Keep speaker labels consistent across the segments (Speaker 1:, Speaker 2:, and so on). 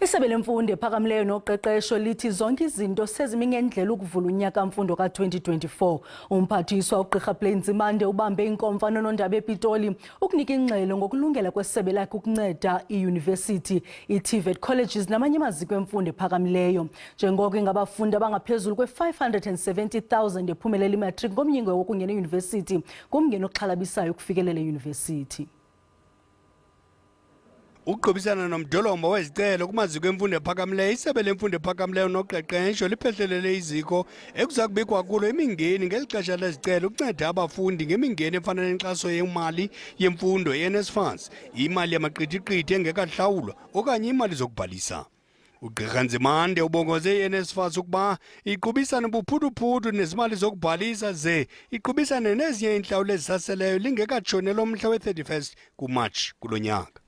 Speaker 1: Isebe lemfundo ephakamileyo noqeqesho lithi zonke izinto sezimi ngendlela ukuvula unyaka-mfundo ka-2024. Umphathiswa uGqirha Nzimande ubambe inkomfa nonondaba ePitoli ukunika ingxelo ngokulungela kwesebe lakhe ukunceda iyunivesithi, i-TVET colleges namanye amaziko emfundo ephakamileyo. Njengoko ingabafundi abangaphezulu kwe-570,000 ephumelela imatric ngomyinge wokungena eyunivesithi ngumngeni oxhalabisayo ukufikelela eyunivesithi.
Speaker 2: Ukuqhubisana nomdolomba wezicelo kumaziko emfundo ephakamileyo, isebe lemfundo ephakamileyo noqeqesho liphehlelele iziko ekuza kubikwa kulo imingeni ngeli xesha lezicelo ukunceda abafundi ngemingeni efana nenkxaso yemali yemfundo ye-NSFAS, imali yamaqithiqithi engekahlawulwa okanye imali zokubhalisa. uGqirha Nzimande ubongoze i-NSFAS ukuba iqhubisane buphuthu nezimali zokubhalisa ze iqhubisane nezinye inhlawulo ezisaseleyo lingekatshonelwa umhla we-31 kuMatshi kulo nyaka.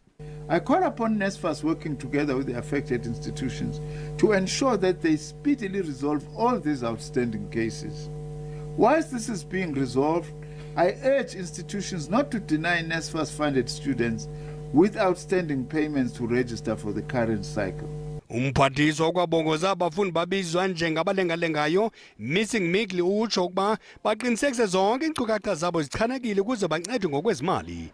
Speaker 3: I call upon NSFAS working together with the affected institutions to ensure that they speedily resolve all these outstanding cases. Whilst this is being resolved, I urge institutions not to deny NSFAS-funded students with outstanding payments to register for the current cycle.
Speaker 2: Umphathiswa kwabongoza abafundi babizwa njengabalengalengayo missing middle utsho ukuba baqinisekise zonke iinkcukacha zabo zichanekile ukuze bancedwe ngokwezimali.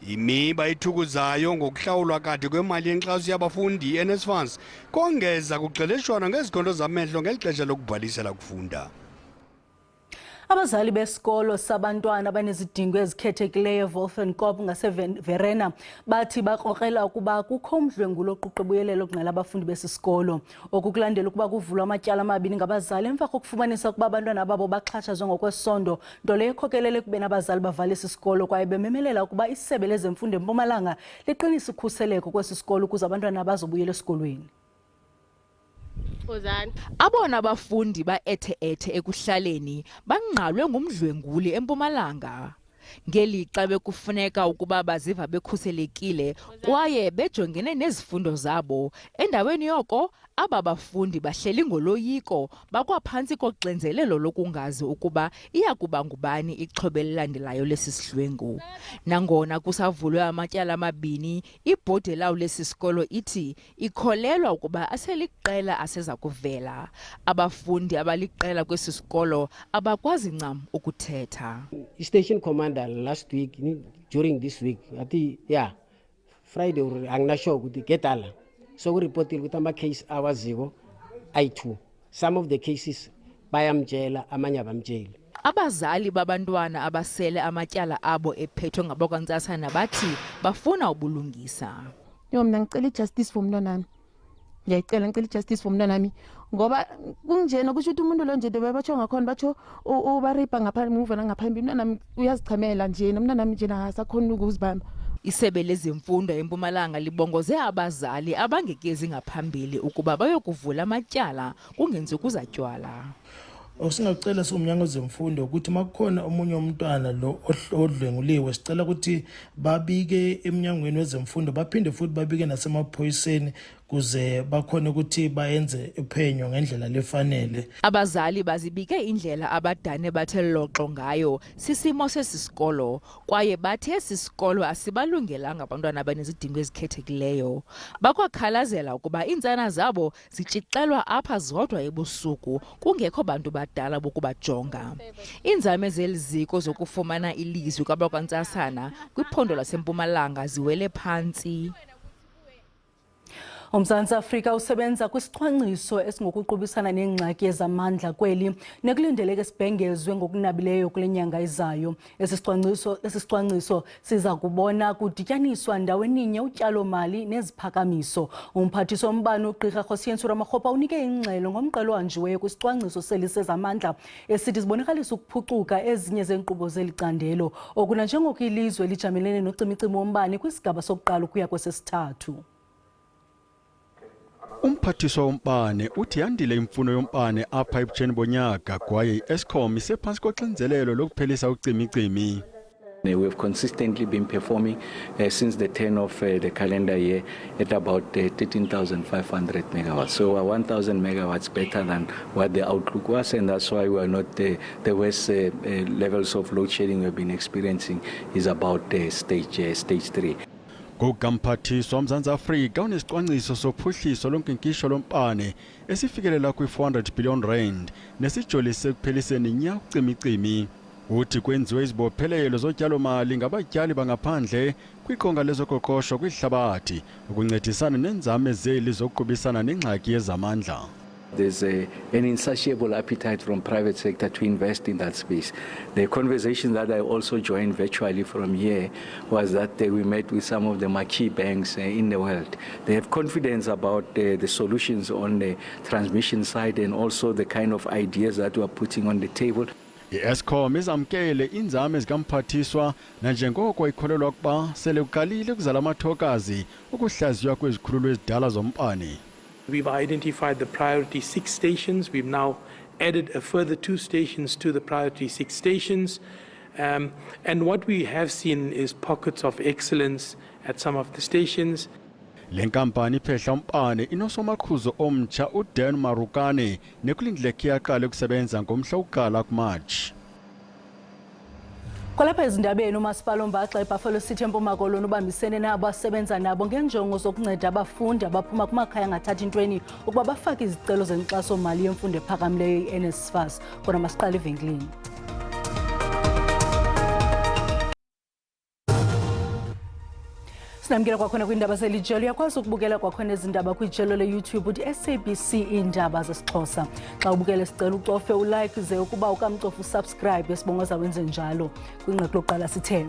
Speaker 2: Imiba ithukuzayo ngokuhlawulwa kade kwemali yenkxaso yabafundi i-NSFAS kongeza kuxeleshwana ngezikhondo zamehlo ngeli xesha lokubhalisela ukufunda.
Speaker 1: Abazali besikolo sabantwana abanezidingo ezikhethekileyo Wolfenkop ngaseVerena bathi bakrokrela ukuba kukho umdlwengulo oququbuyelelo kungqala abafundi besisikolo okukulandela ukuba kuvulwa amatyala amabini ngabazali emva kokufumanisa ukuba abantwana babo baxhatshazwa ngokwesondo, nto leyo ekhokelele ekubeni abazali bavalisa isikolo kwaye bememelela ukuba isebe lezemfundo eMpumalanga liqinisa ukhuseleko kwesi sikolo ukuze abantwana bazobuyela esikolweni.
Speaker 4: Abona abafundi baethe-ethe ekuhlaleni bangqalwe ngumdlwenguli eMpumalanga ngelixa bekufuneka ukuba baziva bekhuselekile kwaye bejongene nezifundo zabo. Endaweni yoko aba bafundi bahleli ngoloyiko bakwaphantsi koxinzelelo lokungazi ukuba iya kuba ngubani ixhobe elilandelayo lesi sidlwengu. Nangona kusavulwe amatyala amabini, ibhodi elawo lesi sikolo ithi ikholelwa ukuba aseliqela aseza kuvela. Abafundi abaliqela kwesi sikolo abakwazi ncam ukuthetha.
Speaker 5: Station commander last week, during this week, Friday, I'm not sure, get all. So we reported with a case awaziko I2. Some of the cases bayamjela amanye abamjela.
Speaker 4: Abazali babantwana abasele amatyala abo ephethwe ngabokwantsasana bathi bafuna ubulungisa.
Speaker 6: Mina ngicela justice for mntwanami. Ngiyacela ngicela justice for mntwanami ngoba kunjena kusho ukuthi umuntu lo nje debatsho ngakhona batsho ubaripa ngaphambi muva nangaphambili, mntwanami uyazichamela nje, mntwanami nje akasakhona ukuzibamba.
Speaker 4: Isebe lezemfundo eMpumalanga libongoze abazali abangekezi ngaphambili ukuba bayokuvula amatyala kungenzi kuzatywala.
Speaker 7: Singacela siumnyango wezemfundo ukuthi makukhona omunye umntwana lo odlwenguliwe sicela ukuthi babike emnyangweni wezemfundo baphinde futhi babike nasemaphoyiseni kuze bakhona ukuthi bayenze uphenyo ngendlela lefanele.
Speaker 4: Abazali bazibike indlela abadane bathe loxo ngayo sisimo sesisikolo kwaye bathe sisikolo asibalungelanga abantwana abanezidingo ezikhethekileyo. Bakwakhalazela ukuba iintsana zabo zitshixelwa apha zodwa ebusuku kungekho bantu badala bokubajonga. Iinzame zeliziko zokufumana ilizwi kwabakwantsasana kwiphondo laseMpumalanga ziwele phantsi.
Speaker 1: uMzantsi Afrika usebenza kwisicwangciso esingokuqubisana neengxaki ezamandla kweli nekulindeleke sibhengezwe ngokunabileyo kule nyanga izayo. Esi sicwangciso siza kubona kudityaniswa ndaweninye utyalo-mali neziphakamiso. Umphathiswa wombane uGqirha Ramaphosa unike ingxelo ngomqelo ohanjiweyo kwisicwangciso seli sezamandla esithi zibonakalisa ukuphucuka ezinye zeenkqubo zeli candelo okuna njengoko ilizwe lijamelene nocimicimi wombane kwisigaba sokuqala ukuya kwesesithathu.
Speaker 8: Umphathiswa wombane uthi yandile imfuno yombane apha ebutsheni bonyaka kwaye i-Eskom isephantsi koxinzelelo lokuphelisa ucimicimi.
Speaker 9: We have consistently been performing since the turn of the calendar year at about 13,500 megawatts. So 1,000 megawatts better than what the outlook was, and that's why we are not the worst levels of load shedding we have been experiencing is about stage 3.
Speaker 8: Kukamphathiswa womzantsi Afrika unesicwangciso sophuhliso lonkinkisho lompane esifikelela kwi-400 billion rand nesijolise ekupheliseni nya ucimicimi. Uthi kwenziwe izibophelelo zotyalo-mali ngabatyali bangaphandle kwiqonga lezoqoqosho kwihlabathi ukuncedisana neenzame zeli zokuqubisana nengxaki yezamandla.
Speaker 9: There's an insatiable appetite from private sector to invest in that space. The conversation that I also joined virtually from here was that we met with some of the marquee banks in the world. They have confidence about the solutions on the transmission side and also the kind of ideas that we are putting on the table.
Speaker 8: I-Eskom izamkele inzame zikamphathiswa nanjengoko ikholelwa ukuba sele uqalile ukuzala amathokazi ukuhlaziywa kwezikhululo ezidala zompane.
Speaker 10: We've identified the priority 6 stations. We've now added a further 2 stations to the priority 6 stations. And what we have seen is pockets of excellence at some of the stations.
Speaker 8: Le nkampani iphehla umpane inosomakhuzo omtsha uDan Marukane nekulindleke yaqala ukusebenza ngomhla wokuqala kuMatshi.
Speaker 1: Kwalapha ezindabeni umasipala oMbaxa eBuffalo City eMpuma Koloni ubambisene nabasebenza nabo ngenjongo zokunceda abafundi abaphuma kumakhaya angathathi ntweni ukuba bafake izicelo zenkxaso-mali yemfundo ephakamileyo i-NSFAS. Kona masiqale evenkileni. Sinamkela kwakhona kwiindaba zelijelo uyakwazi ukubukela kwakhona ezindaba kwijelo le-YouTube uthi SABC Iindaba zesiXhosa. Xa ubukela sicela ucofe ulike ze ukuba ukamcofa usubscribe esibongoza wenze njalo. Kwingxeko lokuqala sithe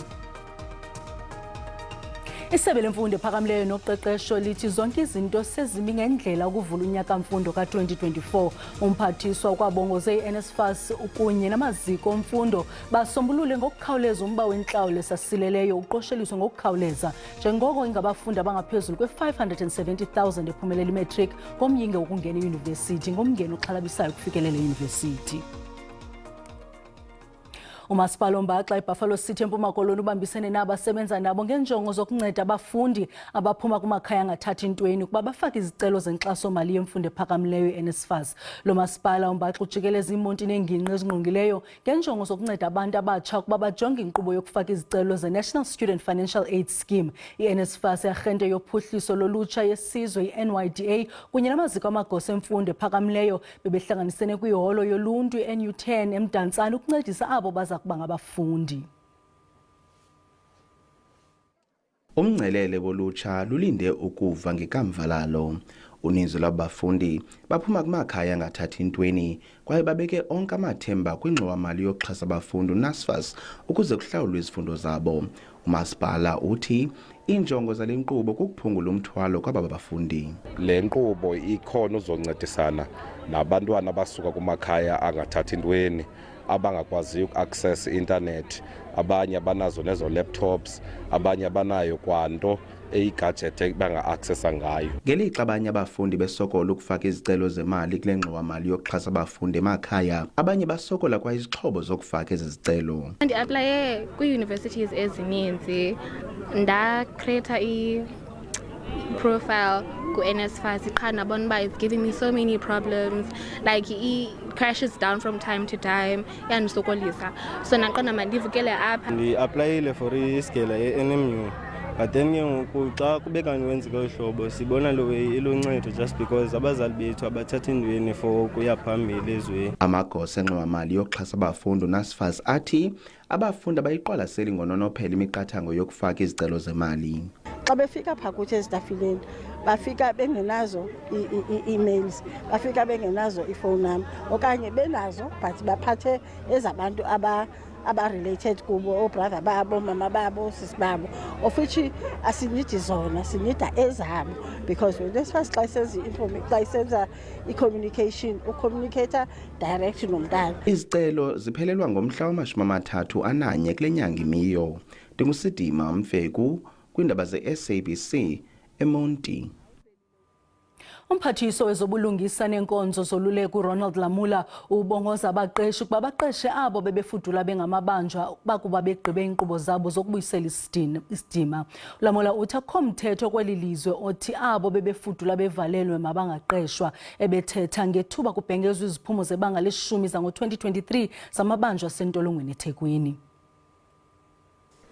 Speaker 1: isebe lemfundo ephakamileyo noqeqesho lithi zonke izinto sezimi ngendlela ukuvula unyaka-mfundo ka-2024. Umphathiswa ukwabongoze i-NSFAS kunye namaziko omfundo basombulule ngokukhawuleza umba wentlawulo esasileleyo uqosheliswe ngokukhawuleza njengoko ingabafundi abangaphezulu kwe-570,000 ephumelela imatric ngomyinge wokungena eyunivesithi ngomngeni oxhalabisayo ukufikelela eyunivesithi. Umasipala oMbaxa eBuffalo City eMpuma Koloni ubambisene nabasebenza nabo ngenjongo zokunceda abafundi abaphuma kumakhaya angathathi ntweni ukuba bafake izicelo zenkxaso-mali yemfundo ephakamileyo i-NSFAS. Lo masipala oMbaxa ujikeleza imonti neengingqi ezingqongileyo ngenjongo zokunceda abantu abatsha ukuba bajonge inkqubo yokufaka izicelo ze-National Student Financial Aid Scheme, i-NSFAS yarhente yophuhliso lolutsha yesizwe i-NYDA kunye namaziko amagosa emfundo ephakamileyo bebehlanganisene kwiholo yoluntu i-NU10 eMdantsane ukuncedisa abo baza kuba ngabafundi.
Speaker 11: Umngcelele wolutsha lulinde ukuva ngekamva lalo. Uninzi lwabafundi baphuma kumakhaya angathathi ntweni kwaye babeke onke amathemba kwingxowa-mali yokuxhasa abafundi uNSFAS ukuze kuhlawulwe izifundo zabo. Umasipala uthi injongo zale nkqubo kukuphungula umthwalo kwaba bafundi.
Speaker 12: Le nkqubo ikhona uzoncedisana nabantwana abasuka kumakhaya angathathi ntweni abangakwazi uku-access internet, abanye abanazo nezo laptops, abanye abanayo kwanto eyigadget banga-accessa ngayo. Ngelixa abanye abafundi besokola ukufaka izicelo zemali kule ngxowa-mali yokuxhasa abafundi emakhaya, abanye basokola kwa izixhobo zokufaka ezi zicelo.
Speaker 13: Ndiaplaye kwii-universities ezininzi, ndacreata i-profile ku-NSFAS qha ndabona uba it's giving me so many problems, like crashes down from time to time, yandisokolisa. So naqonda mandivukele apha.
Speaker 14: Ndi-aplayile for iskela ye-NMU, but then ke ngoku xa kube kanti wenzeka uhlobo sibona lo iluncedo just because abazali bethu abathathi ntweni for ukuya phambili ezweni.
Speaker 11: Amagosa engxowa-mali yokuxhasa abafundi uNSFAS athi abafundi abayiqwalaseli ngononophela imiqathango yokufaka izicelo zemali.
Speaker 15: Xa befika phaa kuthi ezitafileni bafika bengenazo ii-emails, bafika bengenazo ifowuni number okanye benazo but baphathe ezabantu aba-related kubo, obrother babo, mama babo, sisi babo, of which asinidi zona, sinida ezabo, because when NSFAS xa isenza i-communication ucommunicata direct nomntana.
Speaker 11: Izicelo ziphelelwa ngomhla wama-31 kule nyanga imiyo. Ndingusidima Mfeku kwiindaba ze-SABC eMonti.
Speaker 1: Umphathiswa wezobulungisa nenkonzo zoluleko uRonald Lamula ubongoza abaqeshi ukuba baqeshe abo bebefudula bengamabanjwa bakuba begqibe inkqubo zabo zokubuyisela isidima. Lamula uthi akho mthetho kweli lizwe othi abo bebefudula bevalelwe mabangaqeshwa. Ebethetha ngethuba kubhengezwa iziphumo zebanga le-10 2023 zamabanjwa asentolongweni eThekwini.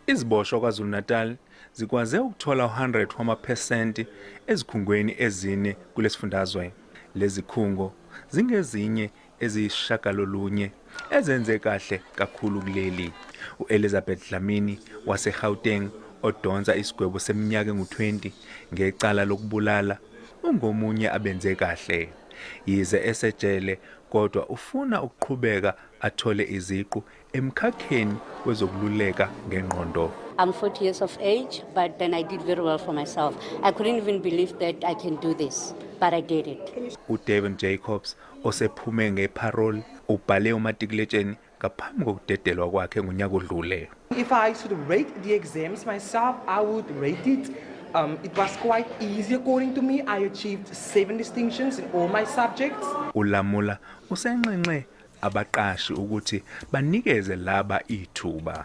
Speaker 16: Iziboshwa KwaZulu-Natal zikwaze ukuthola 100 wamaphesenti ezikhungweni ezine kulesifundazwe. Lezi khungo zingezinye eziyishagalolunye ezenze kahle kakhulu kuleli. U-Elizabeth Dlamini wase-Gauteng odonsa isigwebo seminyaka engu-20 ngecala lokubulala ungomunye abenze kahle. Yize esejele kodwa ufuna ukuqhubeka athole iziqu emkhakheni wezokululeka ngengqondo.
Speaker 17: I'm 40 years of age, but then I did very well for myself. I couldn't even believe that I can do this, but I did it.
Speaker 16: uDavin Jacobs osephume ngeparole ubhale umatikuletsheni ngaphambi kokudedelwa kwakhe ngonyaka odlule.
Speaker 18: If I should rate the exams myself, I would rate it. It was quite easy according to me. I achieved 7 distinctions in all my subjects.
Speaker 16: Ulamula usenxenxe abaqashi ukuthi banikeze laba ithuba.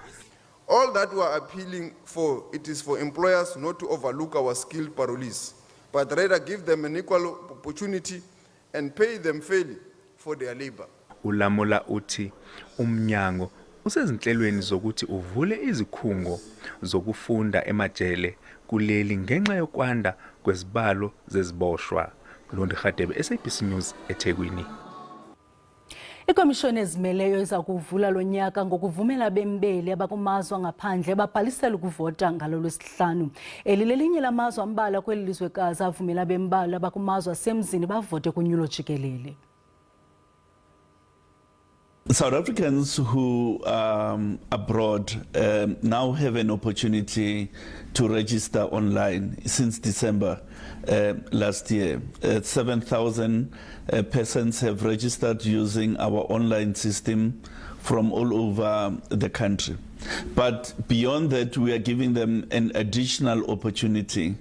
Speaker 19: All that we are appealing for, it is for employers not to overlook our skilled parolees, but rather give them an equal opportunity and pay them fairly for their labor.
Speaker 16: Ulamula uthi umnyango usezinhlelweni zokuthi uvule izikhungo zokufunda emajele kuleli ngenxa yokwanda kwezibalo zeziboshwa. Londi Khadebe, SABC News, eThekwini.
Speaker 1: Ikomishoni ezimeleyo iza kuvula lo nyaka ngokuvumela bembeli abakumazwe ngaphandle babhalisela ukuvota ngalo lwesihlanu. Eli lelinye lamazwe ambala kweli lizwekazi avumela bembali abakumazwe asemzini bavote kunyulo jikelele.
Speaker 20: South Africans who are abroad now have an opportunity to register online since December last year. 7,000 persons have registered using our online system from all over the country. But beyond that, we are giving them an additional opportunity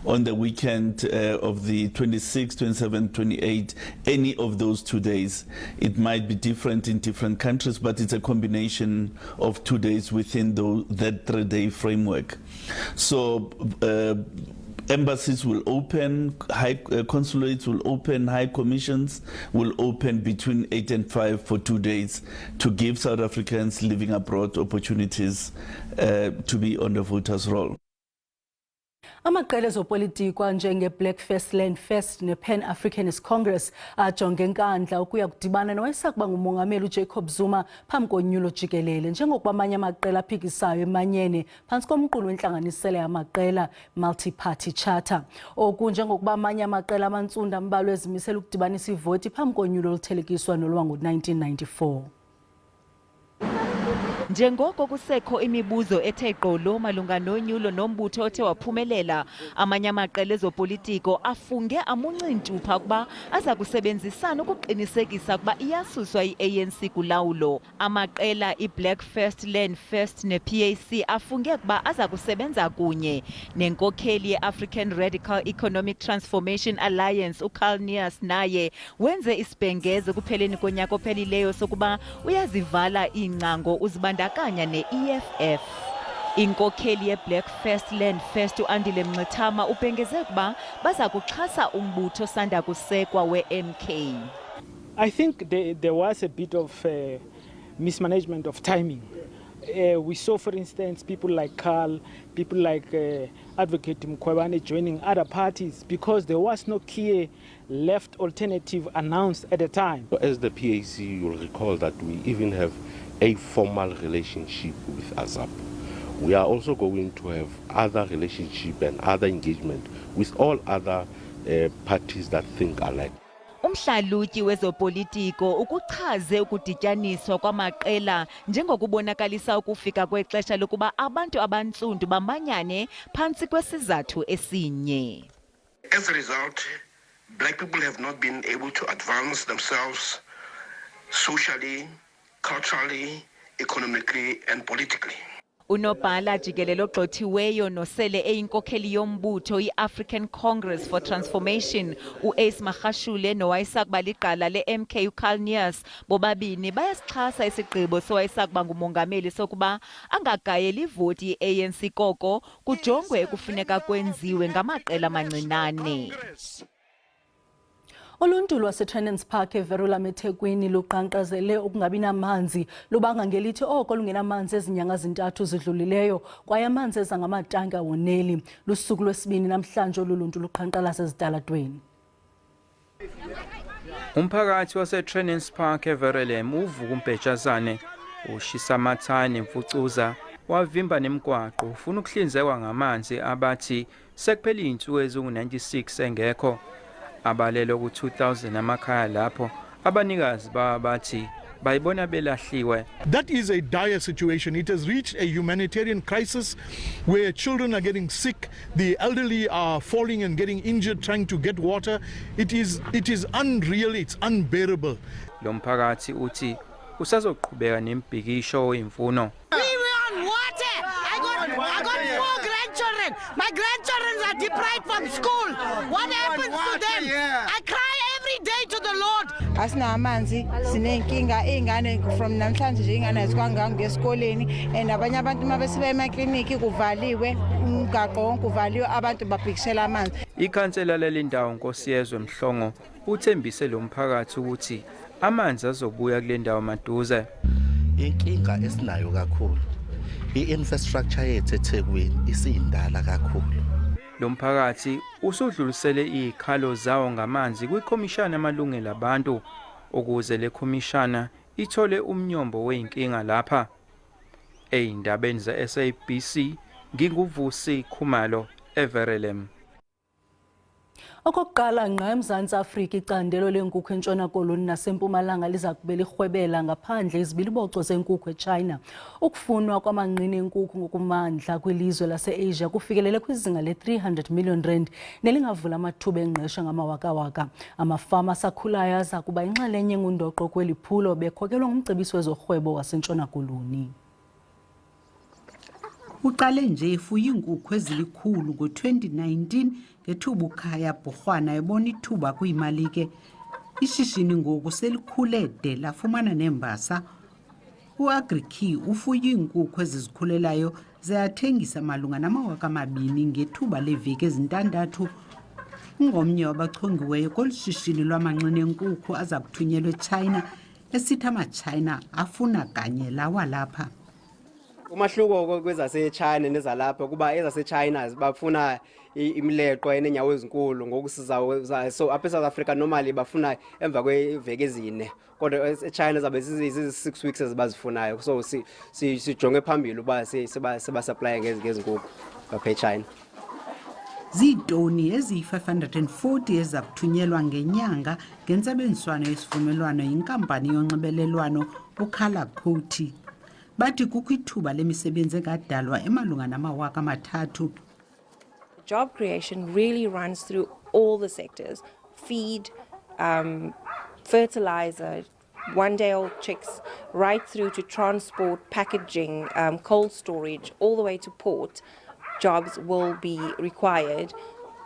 Speaker 20: on the weekend of the 26th, 27th, 28th, any of those 2 days. It might be different in different countries, but it's a combination of 2 days within that 3-day framework. So embassies will open, consulates will open, high commissions will open between 8 and 5 for 2 days to give South Africans living abroad opportunities to be on the voters' roll.
Speaker 1: Amaqela ezopolitiko njenge-Black First Land First ne-Pan-Africanist Congress ajonge enkandla ukuya kudibana nowayesakuba ngumongameli uJacob Zuma phambi konyulo jikelele njengokuba amanye amaqela aphikisayo emanyene phantsi komqulu wentlanganisela yamaqela Multi-Party Charter. Oku njengokuba amanye amaqela amantsundu ambalwa ezimisela ukudibanisa ivoti phambi konyulo oluthelekiswa nolwango-1994.
Speaker 4: Njengoko kusekho imibuzo ethe gqolo malunga nonyulo nombutho othe waphumelela, amanye amaqela ezopolitiko afunge amuncintupha kuba aza kusebenzisana ukuqinisekisa ukuba iyasuswa i-ANC kulawulo. Amaqela i-Black First Land First ne-PAC afunge kuba aza kusebenza kunye nenkokheli ye-African Radical Economic Transformation Alliance uCarl Neas naye wenze isibhengeze kupheleni konyaka ophelileyo sokuba uyazivala ingcango uzibandakanya ne-EFF. Inkokheli ye-Black First Land First uAndile Mngxethama ubhengeze kuba baza kuxhasa umbutho sanda kusekwa we-MK.
Speaker 21: I think there was a bit of mismanagement of timing. We saw, for instance, people like Carl, people like Advocate Mkhwebane joining other parties because there was no clear left alternative announced at the time.
Speaker 12: As the PAC, you'll recall that we even have a formal relationship with ASAP. We are also going to have other relationship and other engagement with all other parties that think alike.
Speaker 4: Umhlalutyi wezopolitiko ukuchaze ukudityaniswa kwamaqela njengokubonakalisa ukufika kwexesha lokuba abantu abantsundu bamanyane phantsi kwesizathu esinye.
Speaker 22: As a result, black people have not been able to advance themselves socially, culturally, economically and politically.
Speaker 4: Unobhala jikelele ogxothiweyo nosele eyinkokheli yombutho i-African Congress for Transformation uAce Magashule nowayesakuba liqala le-MK uCarl Neas bobabini bayasixhasa isigqibo sowayesakuba ngumongameli sokuba angagayeli ivoti i-ANC koko kujongwe kufuneka kwenziwe ngamaqela amancinane.
Speaker 1: Uluntu lwaseTrendens Park eVerula eThekwini luqhankqazele ukungabi namanzi lubanga ngelithi oko lungenamanzi ezinyanga zintathu zidlulileyo kwaye amanzi eza ngamatanki awoneli. Lusuku lwesibini namhlanje uluntu luqhankqalaza ezitalatweni.
Speaker 2: Umphakathi waseTrendens Park eVerula uvuka umbhejazane ushisa amathani emfucuza wavimba nemigwaqo ufuna ukuhlinzekwa ngamanzi abathi sekuphela izinsuku ezingu-96 engekho. Abalele ku-2000 amakhaya lapho abanikazi bathi bayibona belahliwe.
Speaker 3: That is a dire situation. It has reached a humanitarian crisis where children are getting sick, the elderly are falling and getting injured trying to get water. It is unreal, it's unbearable.
Speaker 2: Lo mphakathi uthi usazoqhubeka nembhikisho imfuno.
Speaker 23: I got 4 grandchildren. My grandchildren are deprived from school. What happens to them? I cry every day to the Lord.
Speaker 24: Asina amanzi sinenkinga ingane from namhlanje nje ingane azikwanga ngesikoleni and abanye abantu mabesiba emakliniki kuvaliwe umgaqo wonke uvaliwe abantu babhikishela amanzi.
Speaker 2: Ikhansela lelindawo Nkosiyezwe Mhlongo uthembise lo mphakathi ukuthi amanzi azobuya kule ndawo maduze.
Speaker 25: Inkinga esinayo kakhulu i-infrastructure yethu eThekwini isindala kakhulu.
Speaker 2: Lo mphakathi usudlulisele izikhalo zawo ngamanzi kwikhomishana yamalungelo abantu ukuze le khomishana ithole umnyombo weinkinga lapha. Eindabeni ze-SABC nginguvusi Khumalo eVerula.
Speaker 1: Okokuqala ngqa eMzantsi Afrika icandelo lenkukhu eNtshona Koloni naseMpumalanga liza kube lirhwebela ngaphandle izibiliboco zenkukhu eChina. Ukufunwa kwamanqina enkukhu ngokumandla kwilizwe lase-Asia kufikelele kwizinga le-300 million rand nelingavula amathuba engqesho ngamawakawaka. Amafama asakhulayo aza kuba inxalenye ngundoqo kweli phulo bekhokelwa ngumcebisi wezorhwebo waseNtshona Koloni.
Speaker 26: Uqale nje efuya iinkukhu ezilikhulu ngo-2019 ngethuba ukhaya Bhorhwana ebona ithuba kwimalike. Ishishini ngoku selikhule de lafumana nembasa. UAgrikey ufuya iinkukhu ezizikhulelayo ziyathengisa malunga nama-2,000 ngethuba leveki ezintandathu. Ungomnye wabachongiweyo kolu shishini lwamanqina enkukhu aza kuthunyelwa eChina esithi amaChina afuna kanye lawa lapha.
Speaker 27: Umahluko kwezasechina nezalapha kuba ezaseChina bafuna imileqo enenyawo ezinkulu ngokusiza so apha eSouth Africa normally bafuna emva kweveki ezine kodwa eChina zabe zizi-6 weeks ezibazifunayo so sijonge phambili uba siba supply ngezinkukhu lapha eChina.
Speaker 26: Ziitoni eziyi-540 eza kuthunyelwa ngenyanga ngentsebenziswano yesivumelwano yinkampani yonxibelelwano uKhalakoti. Bathi kukho ithuba lemisebenzi engadalwa emalunga nama-3,000.
Speaker 28: Job creation really runs through all the sectors: feed, fertilizer, one-day-old chicks, right through to transport, packaging, cold storage, all the way to port. Jobs will be required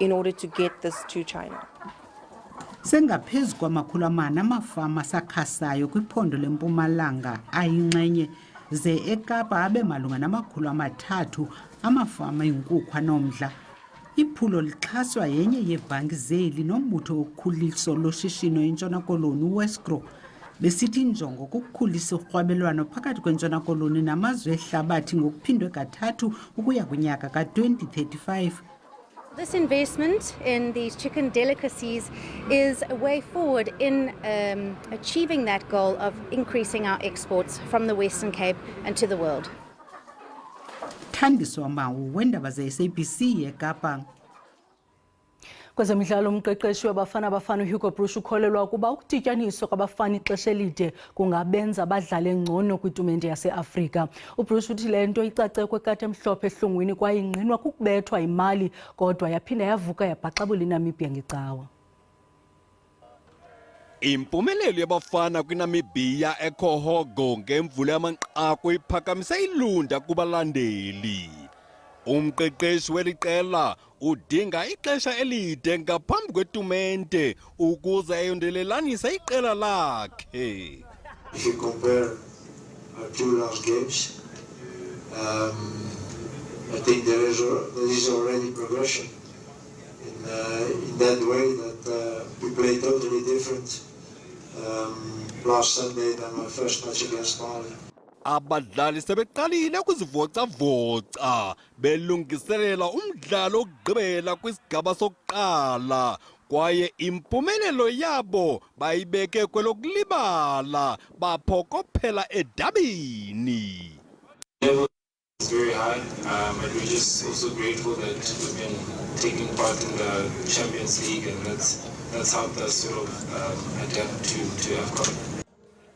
Speaker 28: in order to get this to China.
Speaker 26: Sengaphezu kwama-400 amafama asakhasayo kwiphondo leMpumalanga ayinxenye ze eKapa abe malunga nama-300 amafama enkukhu anomdla. Iphulo lixhaswa yenye yeebhanki zeli nombutho wokukhuliso loshishino eNtshona Koloni uWesgro. Besithi injongo kukukhulisa urhwabelwano phakathi kweNtshona Koloni namazwe ehlabathi ngokuphindwe kathathu ukuya kwinyaka ka-2035.
Speaker 29: This investment in these chicken delicacies is a way forward in achieving that goal of increasing our exports from the Western Cape and to the world.
Speaker 26: Thandiso Mawu weendaba ze-SABC eKapa.
Speaker 1: Kwezemidlalo umqeqeshi wabafana uHugo Bruce ukholelwa ukuba ukudityaniswa kwabafana ixesha elide kungabenza badlale ngcono kwitumente yaseAfrika. uBruce uthi le nto icace kwekati emhlophe ehlungwini kwaye ingqinwa kukubethwa imali kodwa yaphinda yavuka yabhaxabula iNamibia ngecawa.
Speaker 30: Impumelelo yabafana kwiNamibia ekhohogo ngemvulo yamanqaku iphakamise ilunda kubalandeli. Umqeqeshi weliqela udinga ixesha elide ngaphambi kwetumente ukuze ayondelelanise iqela lakhe.
Speaker 31: If you compare our 2 last games, I think there is already progression in that way that we played totally different last Sunday than my first match against Mali.
Speaker 30: Abadlali sebeqalile ukuzivocavoca belungiselela umdlalo wokugqibela kwisigaba sokuqala kwaye impumelelo yabo bayibeke kwelokulibala baphokophela edabini.
Speaker 5: It's very high, and we're just also grateful that we've been taking part in the Champions League, and that's helped us sort of adapt to AFCON.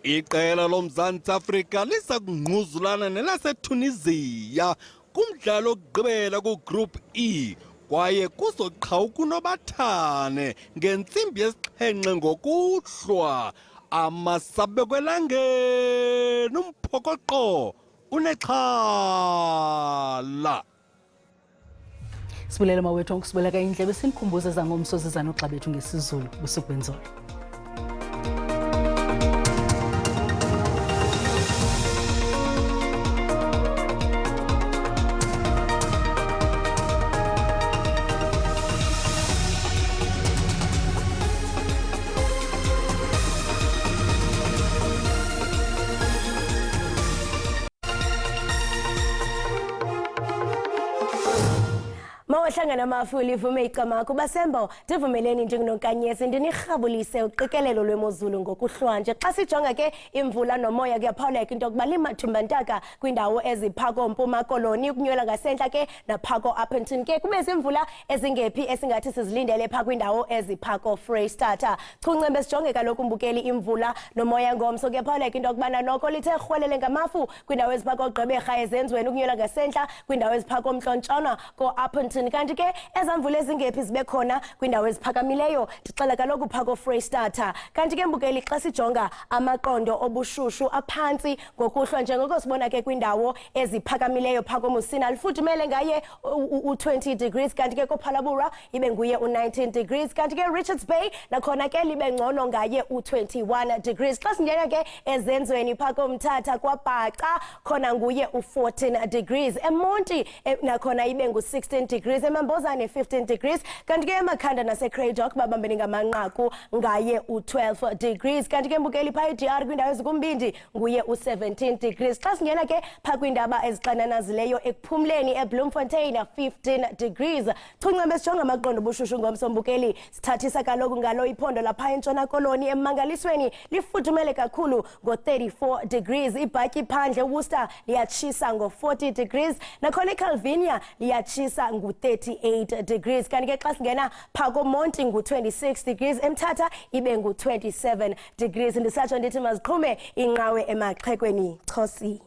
Speaker 30: Iqela loMzantsi Afrika lisakungquzulana nelaseTunisia kumdlalo wokugqibela kuGroup E kwaye kuzoqhawuka unobathane ngentsimbi yesixhenxe ngokuhlwa amasabe kwelangeni umphokoqo unexhala.
Speaker 1: Sibulele mawethu ngokusibeleka indlebe sinikhumbuze zangomso zizana uxa bethu ngesizulu busuku benzolo.
Speaker 6: Mawahlangana mafuli ivume igama kuba Sembo ndivumeleni njengenonkanyesi ndinirhabulise uqikelelo lwemozulu ngokuhlwanje xa sijonga ke imvula nomoya kuyaphawuleka into yokuba limathumba ntaka kwindawo eziphako Mpuma Koloni ukunywela ngasentla ke naphako Appleton ke kube zimvula ezingephi esingathi sizilindele pha kwindawo eziphako Freystata chuncembe sijonge kaloku mbukeli imvula nomoya ngomso kuyaphawuleka into yokubana noko lithe rhwelele ngamafu kwindawo eziphako Gqeberha ezenzweni ukunywela ngasentla kwindawo eziphako Mtlontshona ko Appleton kanti ke ezamvula ezingephi zibe khona kwindawo eziphakamileyo ndixela kaloku phako Freystata kanti ke mbukeli xa sijonga amaqondo obushushu aphantsi ngokuhlwa njengoko sibona ke kwindawo eziphakamileyo phako Musina lifudumele ngaye u20 degrees kanti ke koPhalabura ibe nguye u19 degrees kanti ke Richards Bay nakhona ke libe ngcono ngaye u21 degrees xa singena ke ezenzweni phako Mthatha kwaBhaca khona nguye u14 degrees eMonti nakhona ibe ngu16 degrees eMambozane 15 degrees kanti ke eMakhanda naseCraydock babambene ngamanqaku ngaye u12 degrees kanti ke mbukeli pha eDR kwindawo ezikumbindi nguye u17 degrees xa singena ke pha kwindaba ezixananazileyo ekuphumleni eBloemfontein 15 degrees chuncembe sijonga amaqondo obushushu ngomso mbukeli sithathisa kaloku ngalo iphondo lapha eNtshona Koloni emangalisweni lifudumele kakhulu ngo34 degrees iBhatyi phandle uWorcester liyatshisa ngo40 degrees nakhona eCalvinia liyatshisa ngu38 degrees kanti ke xa singena pha koMonti ngu26 degrees eMthatha ibe ngu27 degrees ndisatsho ndithi maziqhume inqawe emaxhekweni Chosi.